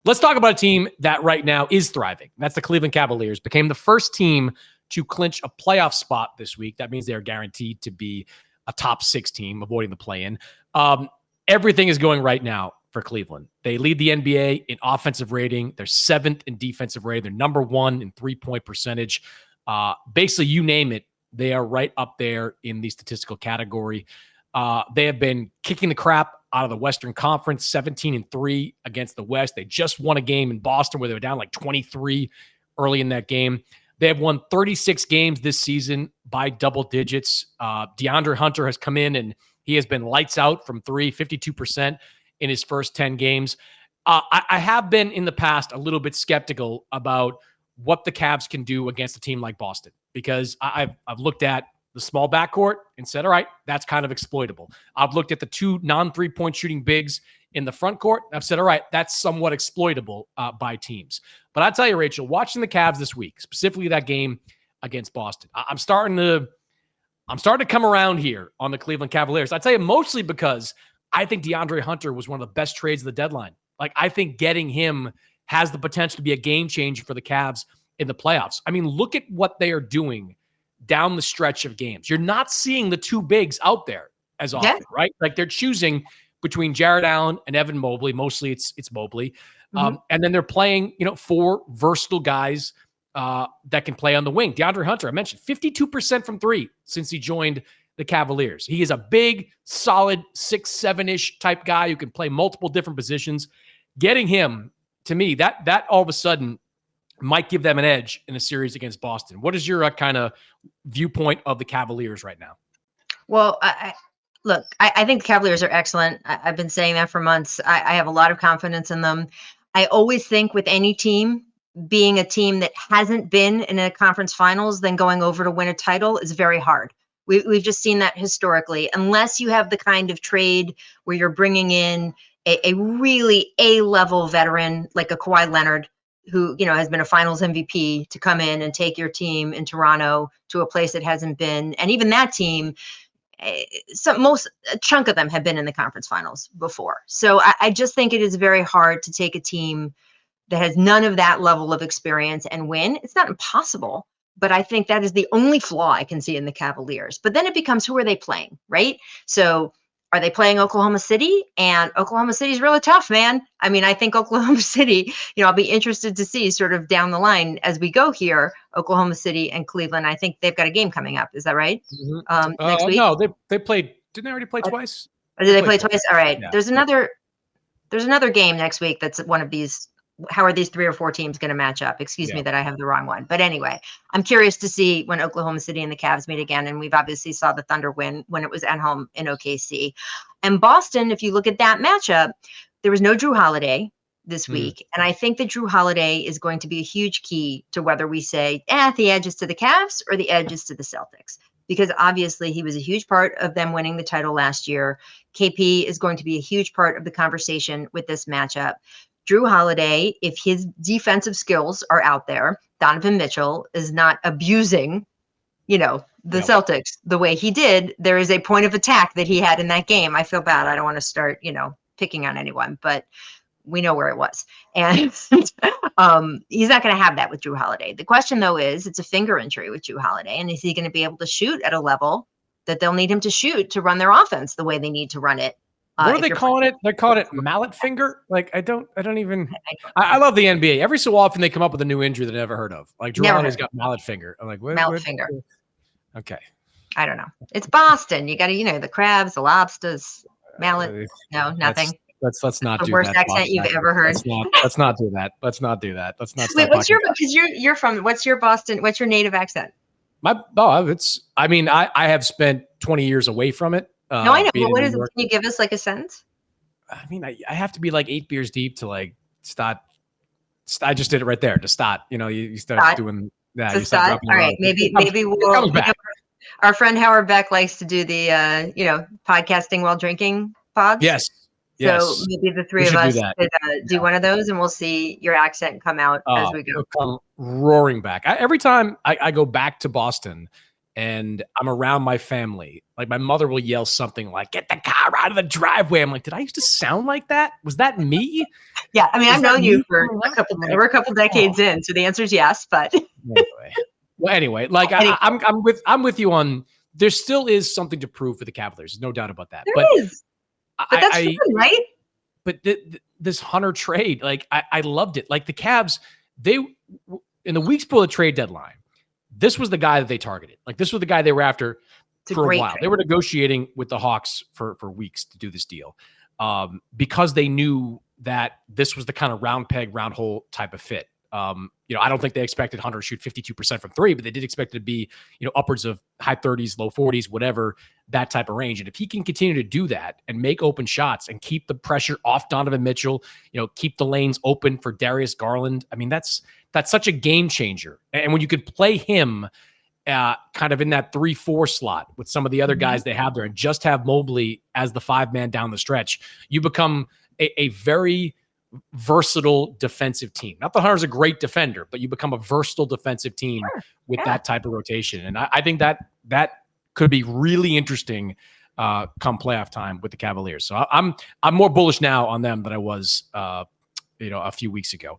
Let's talk about a team that right now is thriving. That's the Cleveland Cavaliers. Became the first team to clinch a playoff spot this week. That means they're guaranteed to be a top 6 team, avoiding the play-in. Everything is going right now for Cleveland. They lead the NBA in offensive rating. They're 7th in defensive rating. They're number 1 in three-point percentage. Basically, you name it, they are right up there in the statistical category. They have been kicking the crap out of the Western Conference, 17-3 against the West. They just won a game in Boston where they were down like 23 early in that game. They have won 36 games this season by double digits. DeAndre Hunter has come in and he has been lights out from 3, 52% in his first 10 games. I have been in the past a little bit skeptical about what the Cavs can do against a team like Boston, because I've looked at the small backcourt and said, all right, that's kind of exploitable. I've looked at the 2 non-3-point shooting bigs in the front court. I've said, all right, that's somewhat exploitable by teams. But I tell you, Rachel, watching the Cavs this week, specifically that game against Boston, I'm starting to come around here on the Cleveland Cavaliers. I tell you, mostly because I think DeAndre Hunter was one of the best trades of the deadline. Like, I think getting him has the potential to be a game changer for the Cavs in the playoffs. I mean, look at what they are doing down the stretch of games. You're not seeing the 2 bigs out there as often, right? Like, they're choosing between Jared Allen and Evan Mobley. Mostly it's Mobley. And then they're playing, 4 versatile guys that can play on the wing. DeAndre Hunter, I mentioned 52% from 3 since he joined the Cavaliers. He is a big, solid 6'7" type guy who can play multiple different positions. Getting him, to me, that all of a sudden might give them an edge in a series against Boston. What is your kind of viewpoint of the Cavaliers right now? Well, I think the Cavaliers are excellent. I've been saying that for months. I have a lot of confidence in them. I always think with any team, being a team that hasn't been in a conference finals, then going over to win a title is very hard. We've just seen that historically, unless you have the kind of trade where you're bringing in a really A-level veteran like a Kawhi Leonard, who, has been a finals MVP, to come in and take your team in Toronto to a place it hasn't been. And even that team, a chunk of them have been in the conference finals before. So I just think it is very hard to take a team that has none of that level of experience and win. It's not impossible, but I think that is the only flaw I can see in the Cavaliers. But then it becomes, who are they playing, right? So are they playing Oklahoma City? And Oklahoma City is really tough, man. I mean, I think Oklahoma City, I'll be interested to see sort of down the line as we go here, Oklahoma City and Cleveland. I think they've got a game coming up. Is that right? Next week? No, they played. Didn't they already play twice? Or did they play twice? All right. Yeah. There's another game next week that's one of these. How are these 3 or 4 teams going to match up? Excuse me that I have the wrong one. But anyway, I'm curious to see when Oklahoma City and the Cavs meet again. And we've obviously saw the Thunder win when it was at home in OKC. And Boston, if you look at that matchup, there was no Drew Holiday this week. And I think that Drew Holiday is going to be a huge key to whether we say, the edge is to the Cavs or the edge is to the Celtics. Because obviously he was a huge part of them winning the title last year. KP is going to be a huge part of the conversation with this matchup. Drew Holiday, if his defensive skills are out there, Donovan Mitchell is not abusing, the Celtics the way he did. There is a point of attack that he had in that game. I feel bad. I don't want to start, picking on anyone, but we know where it was. And he's not going to have that with Drew Holiday. The question, though, is it's a finger injury with Drew Holiday. And is he going to be able to shoot at a level that they'll need him to shoot to run their offense the way they need to run it? What are they calling it? They're calling it mallet finger. Like, I love the NBA. Every so often they come up with a new injury that I never heard of. Like, Drew Holiday's got mallet finger. I'm like, mallet finger. Okay. I don't know. It's Boston. You got to, the crabs, the lobsters, mallet. No, nothing. Let's not do that. The worst accent you've ever heard. Let's not do that. Let's not do that. Let's not. Wait, because you're from, what's your Boston, what's your native accent? I have spent 20 years away from it. No, I know. But what is it? Can you give us like a sentence? I mean, I have to be like 8 beers deep to like start. I just did it right there to start. You start doing that. To start. All right. Maybe we'll. Our friend Howard Beck likes to do the podcasting while drinking pods. Yes. So maybe the 3 of us could do one of those, and we'll see your accent come out as we go. It'll come roaring back. Every time I go back to Boston, and I'm around my family, like my mother will yell something like, "Get the car out of the driveway." I'm like, did I used to sound like that? Was that me? Yeah, I mean, Was I've that known you me for growing a up? couple. I'm like, We're a couple oh. decades in, so the answer is yes. But Anyway. Well, anyway, like anyway, I'm with you on. There still is something to prove for the Cavaliers. There's no doubt about that. there But is. But that's fun, right? but this Hunter trade, like I loved it. Like the Cavs, they in the weeks before the trade deadline, this was the guy that they targeted. Like this was the guy they were after It's a for a great while. trade. They were negotiating with the Hawks for weeks to do this deal, because they knew that this was the kind of round peg, round hole type of fit. I don't think they expected Hunter to shoot 52% from three, but they did expect it to be, upwards of high 30s, low 40s, whatever, that type of range. And if he can continue to do that and make open shots and keep the pressure off Donovan Mitchell, keep the lanes open for Darius Garland, I mean, that's such a game changer. And when you could play him kind of in that 3-4 slot with some of the other guys they have there and just have Mobley as the 5-man down the stretch, you become a very versatile defensive team. Not that Hunter's a great defender, but you become a versatile defensive team with that type of rotation. And I think that could be really interesting come playoff time with the Cavaliers. So I'm more bullish now on them than I was a few weeks ago.